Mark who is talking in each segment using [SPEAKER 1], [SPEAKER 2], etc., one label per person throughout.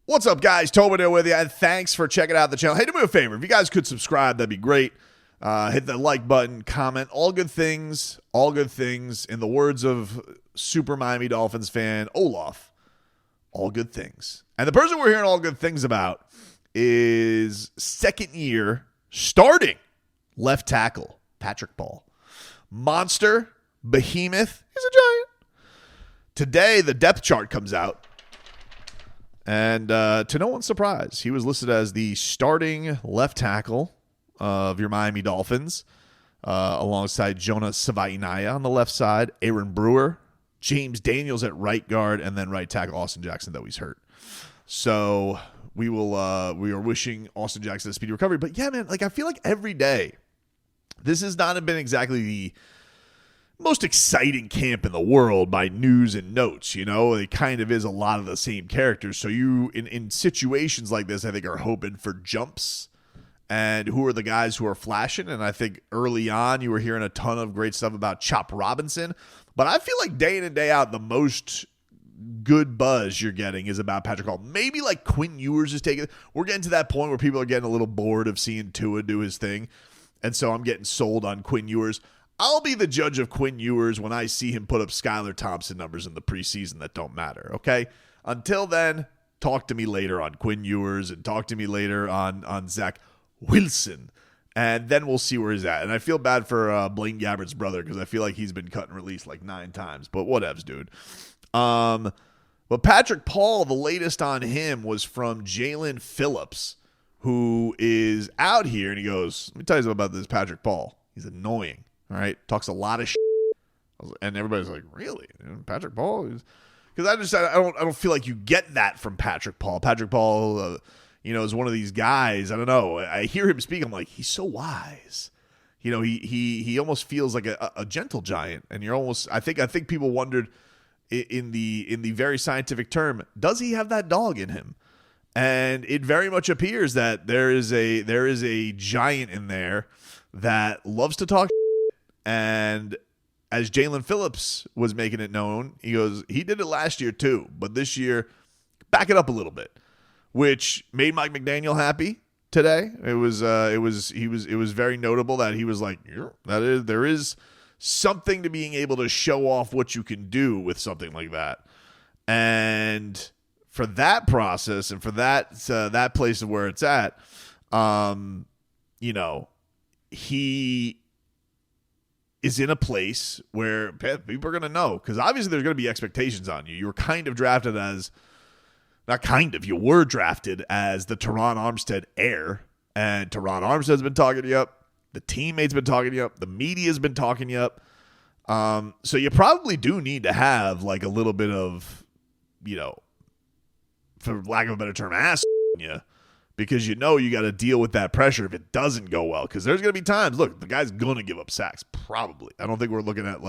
[SPEAKER 1] What's up, guys? Tobin here with you, and thanks for checking out the channel. Hey, do me a favor. If you guys could subscribe, that'd be great. Hit the like button, comment. All good things. All good things. In the words of Super Miami Dolphins fan Olaf, all good things. And the person we're hearing all good things about is second year starting left tackle Patrick Paul. Monster, behemoth. He's a giant. Today, the depth chart comes out. And to no one's surprise, he was listed as the starting left tackle of your Miami Dolphins, alongside Jonah Savainaya on the left side, Aaron Brewer, James Daniels at right guard, and then right tackle Austin Jackson, though he's hurt. So we are wishing Austin Jackson a speedy recovery. But yeah, man, I feel like every day, this has not been exactly the most exciting camp in the world by news and notes. You know, it kind of is a lot of the same characters. So you, in situations like this, I think are hoping for jumps and who are the guys who are flashing. And I think early on you were hearing a ton of great stuff about Chop Robinson. But I feel like day in and day out, the most good buzz you're getting is about Patrick Paul. Maybe like Quinn Ewers is taking. We're getting to that point where people are getting a little bored of seeing Tua do his thing. And so I'm getting sold on Quinn Ewers. I'll be the judge of Quinn Ewers when I see him put up Skylar Thompson numbers in the preseason that don't matter, okay? Until then, talk to me later on Quinn Ewers and talk to me later on Zach Wilson, and then we'll see where he's at. And I feel bad for Blaine Gabbert's brother because I feel like he's been cut and released like 9 times, but whatevs, dude. But Patrick Paul, the latest on him was from Jaelan Phillips, who is out here, and he goes, let me tell you something about this Patrick Paul. He's annoying. All right, talks a lot of shit, and everybody's like, "Really, Patrick Paul?" Because I don't feel like you get that from Patrick Paul. Patrick Paul, is one of these guys. I don't know. I hear him speak. I'm like, he's so wise. You know, he almost feels like a gentle giant, and you're almost. I think people wondered in the very scientific term, does he have that dog in him? And it very much appears that there is a giant in there that loves to talk. And as Jaelan Phillips was making it known, he goes, he did it last year too, but this year, back it up a little bit, which made Mike McDaniel happy today. It was very notable that he was like, there is something to being able to show off what you can do with something like that. And for that process and for that place of where it's at, he is in a place where people are going to know, because obviously there's going to be expectations on you. You were kind of drafted as, not kind of, you were drafted as the Teron Armstead heir, and Teron Armstead's been talking you up. The teammates been talking you up. The media's been talking you up. So you probably do need to have like a little bit of, for lack of a better term, ass in you. Because you got to deal with that pressure if it doesn't go well. Because there's going to be times, look, the guy's going to give up sacks, probably. I don't think we're looking at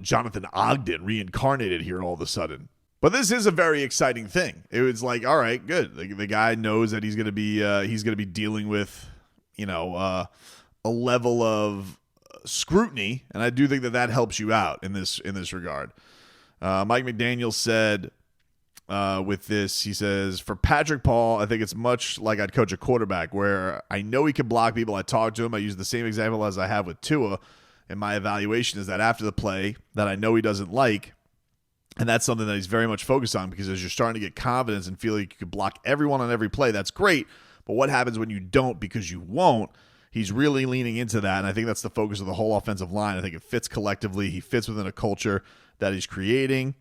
[SPEAKER 1] Jonathan Ogden reincarnated here all of a sudden. But this is a very exciting thing. It was like, all right, good. The guy knows that he's going to be dealing with, a level of scrutiny, and I do think that helps you out in this regard. Mike McDaniel said, with this, he says, for Patrick Paul, I think it's much like I'd coach a quarterback where I know he can block people. I talk to him. I use the same example as I have with Tua. And my evaluation is that after the play that I know he doesn't like, and that's something that he's very much focused on, because as you're starting to get confidence and feel like you can block everyone on every play, that's great. But what happens when you don't because you won't? He's really leaning into that, and I think that's the focus of the whole offensive line. I think it fits collectively. He fits within a culture that he's creating.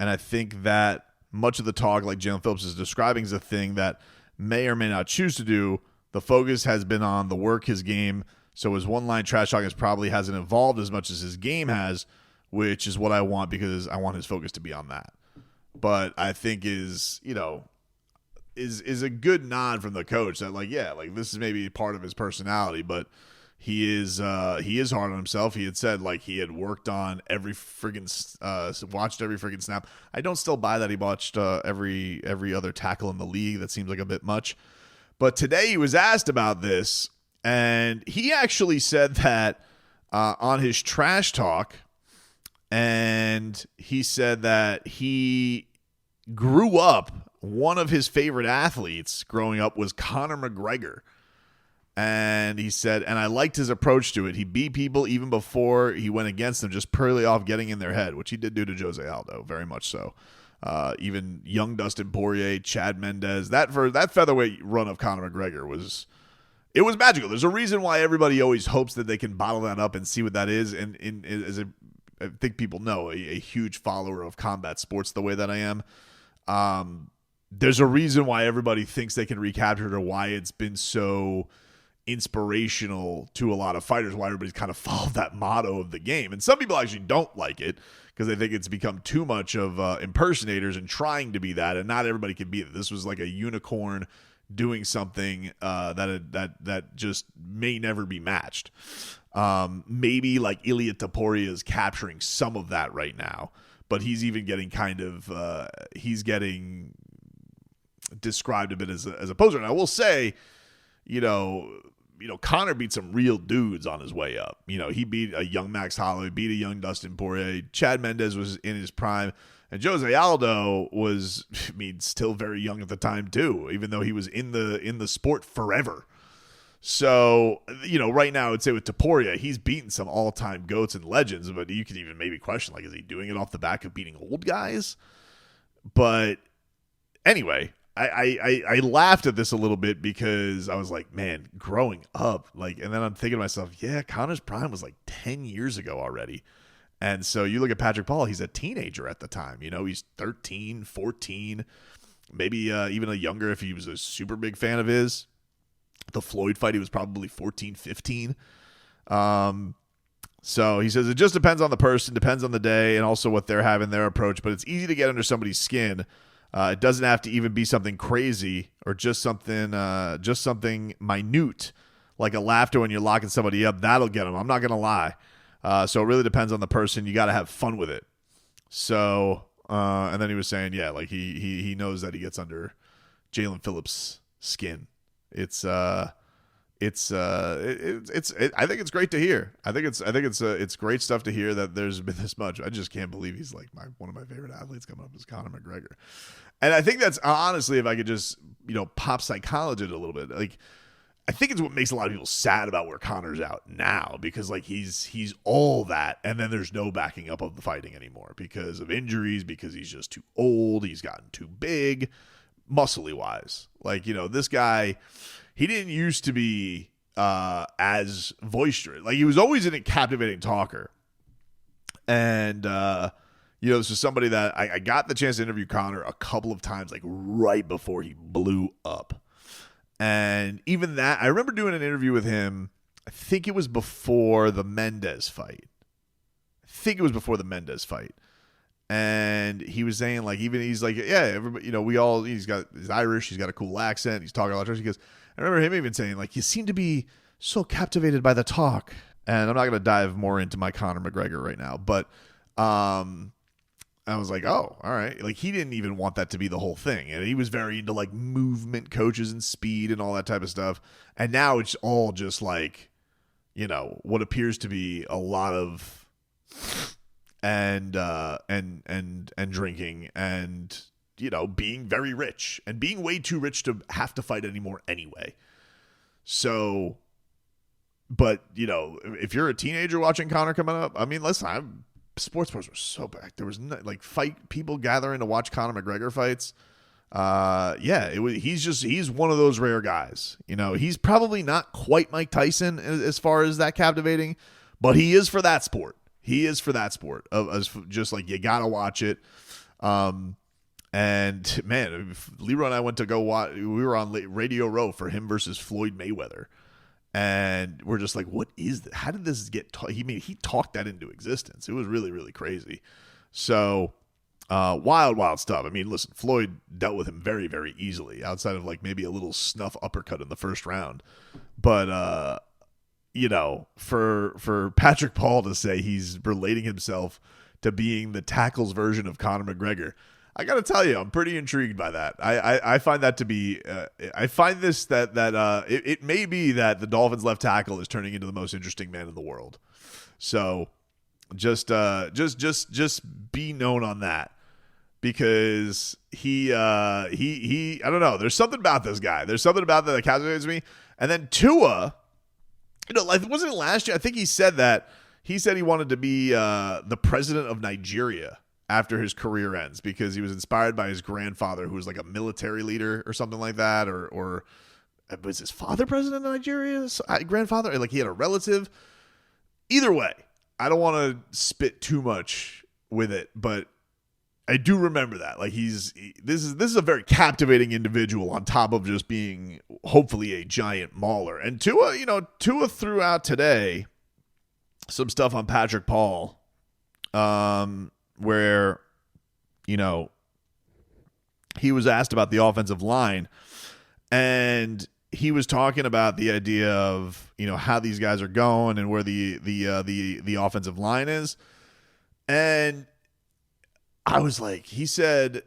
[SPEAKER 1] And I think that much of the talk, like Jaelan Phillips is describing, is a thing that may or may not choose to do. The focus has been on the work, his game. So his one-line trash talk probably hasn't evolved as much as his game has, which is what I want, because I want his focus to be on that. But I think is a good nod from the coach that this is maybe part of his personality, but he is hard on himself. He had said he had worked on every friggin' watched every friggin' snap. I don't still buy that he watched every other tackle in the league. That seems like a bit much. But today he was asked about this, and he actually said that on his trash talk, and he said that he grew up, one of his favorite athletes growing up was Conor McGregor. And he said, and I liked his approach to it. He beat people even before he went against them, just purely off getting in their head, which he did do to Jose Aldo, very much so. Even young Dustin Poirier, Chad Mendes, that featherweight run of Conor McGregor was magical. There's a reason why everybody always hopes that they can bottle that up and see what that is. And I think people know, a huge follower of combat sports the way that I am. There's a reason why everybody thinks they can recapture it, or why it's been so inspirational to a lot of fighters, why everybody's kind of followed that motto of the game. And some people actually don't like it because they think it's become too much of impersonators and trying to be that, and not everybody can be it. This was like a unicorn doing something that just may never be matched. Maybe like Ilia Topuria is capturing some of that right now, but he's even getting he's getting described a bit as a poser. And I will say, Conor beat some real dudes on his way up. He beat a young Max Holloway, beat a young Dustin Poirier. Chad Mendes was in his prime. And Jose Aldo was, still very young at the time too, even though he was in the sport forever. So, right now I would say with Topuria, he's beaten some all-time GOATs and legends, but you could even maybe question, is he doing it off the back of beating old guys? But anyway, I laughed at this a little bit because I was like, man, growing up, and then I'm thinking to myself, yeah, Conor's prime was 10 years ago already. And so you look at Patrick Paul, he's a teenager at the time. He's 13, 14, maybe even a younger if he was a super big fan of his. The Floyd fight, he was probably 14, 15. So he says it just depends on the person, depends on the day, and also what they're having, their approach. But it's easy to get under somebody's skin. It doesn't have to even be something crazy or just something minute, like a laughter when you're locking somebody up. That'll get them. I'm not going to lie. So it really depends on the person. You got to have fun with it. So, and then he was saying, yeah, he knows that he gets under Jaelan Phillips' skin. I think it's great to hear. I think it's great stuff to hear that there's been this much. I just can't believe he's one of my favorite athletes coming up is Conor McGregor. And I think that's honestly, if I could just, pop psychology it a little bit, I think it's what makes a lot of people sad about where Conor's out now, because he's all that, and then there's no backing up of the fighting anymore because of injuries, because he's just too old, he's gotten too big, muscly wise. This guy, he didn't used to be as boisterous. He was always a captivating talker. And this is somebody that I got the chance to interview Conor a couple of times, right before he blew up. And even that, I remember doing an interview with him. I think it was before the Mendes fight. And he was saying, he's yeah, everybody, he's Irish, he's got a cool accent, he's talking a lot of trash. He goes, I remember him even saying, you seem to be so captivated by the talk. And I'm not going to dive more into my Conor McGregor right now, but I was like, oh, all right. He didn't even want that to be the whole thing. And he was very into movement coaches and speed and all that type of stuff. And now it's all just what appears to be a lot of and drinking and, being very rich and being way too rich to have to fight anymore anyway. So, but, if you're a teenager watching Conor coming up, listen, sports bars were so back. There was fight people gathering to watch Conor McGregor fights. He's one of those rare guys. He's probably not quite Mike Tyson as far as that captivating, but he is for that sport. You gotta watch it. And man, Leroy and I went to go watch. We were on Radio Row for him versus Floyd Mayweather. And we're just what is this? How did this get he talked that into existence. It was really, really crazy. So wild stuff. Listen, Floyd dealt with him very, very easily outside of maybe a little snuff uppercut in the first round. But, for Patrick Paul to say he's relating himself to being the tackles version of Conor McGregor, I got to tell you, I'm pretty intrigued by that. I find that to be, I find this that it may be that the Dolphins left tackle is turning into the most interesting man in the world. So just be known on that, because he I don't know. There's something about this guy. There's something about that captivates me. And then Tua, like wasn't it last year? I think he said that. He said he wanted to be the president of Nigeria after his career ends because he was inspired by his grandfather, who was like a military leader or something like that, or was his father president of Nigeria's grandfather? Like he had a relative. Either way, I don't want to spit too much with it, but I do remember that. Like this is a very captivating individual on top of just being hopefully a giant mauler. And Tua threw out today some stuff on Patrick Paul, where he was asked about the offensive line, and he was talking about the idea of how these guys are going and where the offensive line is, and I was like, he said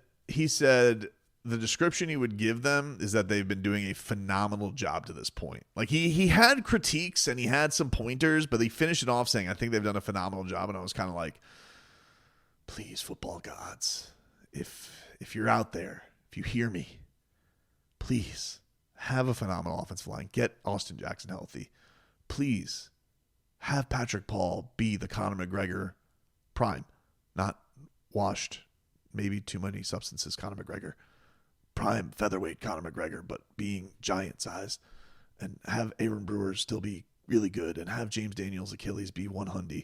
[SPEAKER 1] the description he would give them is that they've been doing a phenomenal job to this point. Like he had critiques and he had some pointers, but he finished it off saying, I think they've done a phenomenal job. And I was kind of like, please, football gods, if you're out there, if you hear me, please have a phenomenal offensive line. Get Austin Jackson healthy. Please have Patrick Paul be the Conor McGregor prime, not washed, maybe too many substances Conor McGregor. Prime featherweight Conor McGregor, but being giant sized, and have Aaron Brewer still be really good, and have James Daniels' Achilles be 100,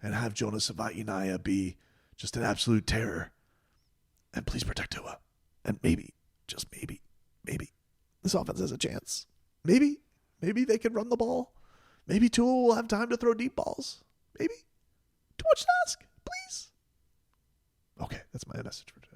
[SPEAKER 1] and have Jonas Savaiinaya be just an absolute terror. And please protect Tua. And maybe, just maybe, this offense has a chance. Maybe they can run the ball. Maybe Tua will have time to throw deep balls. Maybe. Too much to ask, please. Okay, that's my message for today.